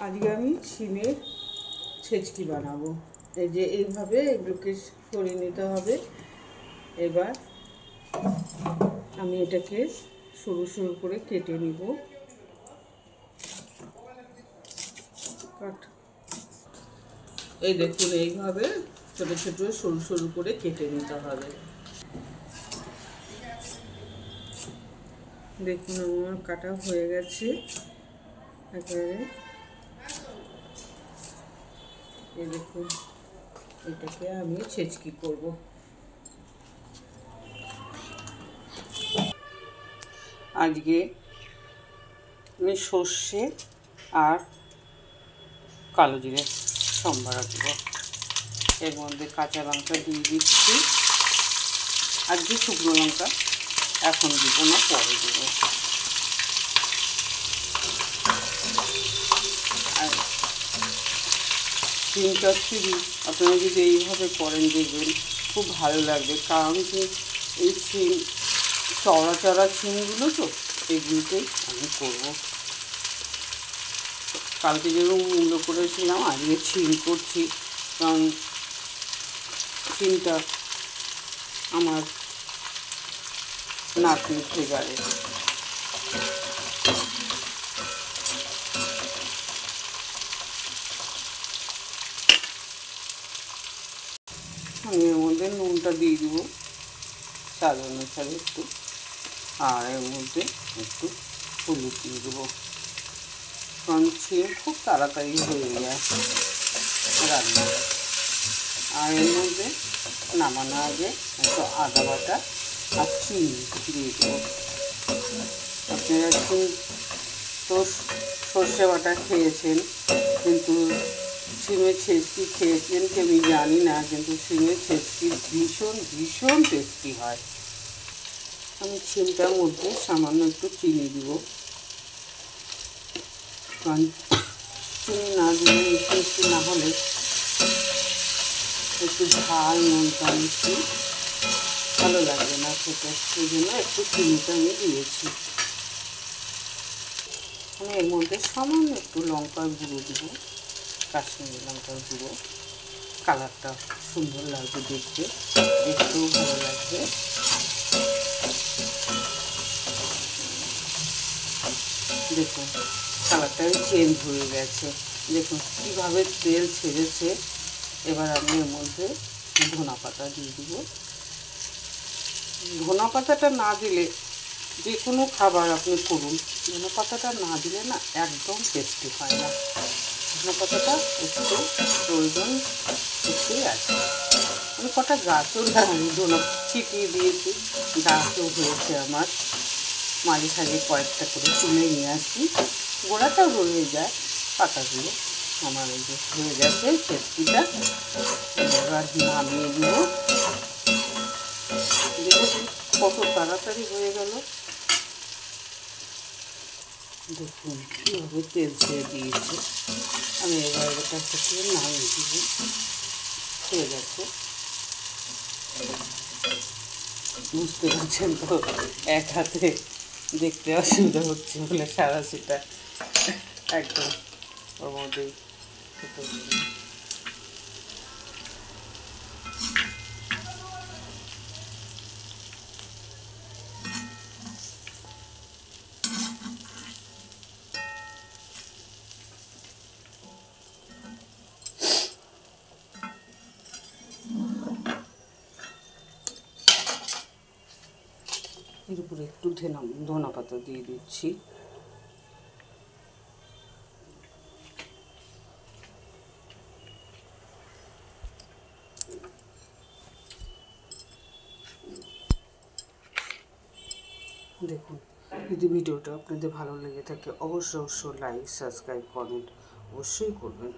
আজকে আমি শিমের ছেচকি বানাবো। এই যে এইভাবে এগুলোকে সরিয়ে নিতে হবে। এবার আমি এটাকে সরু সরু করে কেটে নিব। এই দেখুন, এইভাবে ছোট ছোট সরু সরু করে কেটে নিতে হবে। দেখুন আমার কাটা হয়ে গেছে একেবারে। এই দেখুন, এটাকে আমি ছেচকি করব। আজকে আমি সর্ষে আর কালো জিরে সম্বার দেব। এর মধ্যে কাঁচা লঙ্কা দিয়ে দিচ্ছি। আজকে শুকনো লঙ্কা এখন দিব না, পরে দেব। আর শিম চচ্চড়ি আপনারা যদি এইভাবে করেন দেখবেন খুব ভালো লাগবে, কারণ কি এই শিম চওড়া চওড়া শিমগুলো তো এগুলোতেই আমি করব। কালকে যেরকম মূল্য করেছিলাম আজকে শিম করছি, কারণ শিমটা আমার নাতনির ফেভারিট। আমি এর মধ্যে নুনটা দিয়ে দেবো স্বাদ অনুসারে একটু, আর এর মধ্যে একটু হলুদ দিয়ে দেবো, কারণ শিম খুব তাড়াতাড়ি হয়ে যায় রান্না। আর এর মধ্যে নামানো আগে একটু আদা বাটা আর চিনি দিয়ে দেবো। আপনারা তো সর্ষে বাটা খেয়েছেন, কিন্তু শিমের ছেচকি খেয়েছেন কি আমি জানি না, কিন্তু শিমের ছেচকি ভীষণ ভীষণ টেস্টি হয়। আমি শিমটার মধ্যে সামান্য একটু চিনি দিব, কারণ চিনি না দিলে মিষ্টি মিষ্টি না হলে একটু ঝাল লঙ্কা মিষ্টি ভালো লাগবে না খেতে, সেই জন্য একটু চিনিটা আমি দিয়েছি। আমি এর মধ্যে সামান্য একটু লঙ্কার গুঁড়ো দেবো, কাশ্মীরি লঙ্কার গুঁড়ো। কালারটা সুন্দর লাগবে দেখতে, দেখতেও ভালো লাগবে। দেখুন কালারটা চেঞ্জ হয়ে গেছে, দেখুন কীভাবে তেল ছেড়েছে। এবার আমি এর মধ্যে ধনা পাতা দিয়ে দেবো। ধনা পাতাটা না দিলে যে কোনো খাবার আপনি করুন, ধনা পাতাটা না দিলে না একদম টেস্টি হয় না। ধনা পাতাটা একটু প্রয়োজন একটুই আছে। আমি কটা গাছও ধনা ছিটিয়ে দিয়েছি, গাছও হয়েছে আমার। মাঝে সাঝে কয়েকটা করে তুলে নিয়ে আসি, গোড়াটাও রয়ে যায় পাতাগুলো। আমার এই যে হয়ে গেছে ছেচকিটা, এবার নামিয়ে দিব। দেখুন কত তাড়াতাড়ি হয়ে গেল, দেখুন কীভাবে তেল ছেড়ে দিয়েছে। আমি এবার এটা থেকে নামিয়ে দিব, হয়ে গেছে। বুঝতে পারছেন তো, এক হাতে দেখতে অসুবিধা হচ্ছে বলে সারাশিটা একদম ওর মধ্যেই এর উপরে একটু ধনা পাতা দিয়ে দিচ্ছি। দেখুন, যদি ভিডিওটা আপনাদের ভালো লেগে থাকে অবশ্যই লাইক সাবস্ক্রাইব কমেন্ট অবশ্যই করবেন।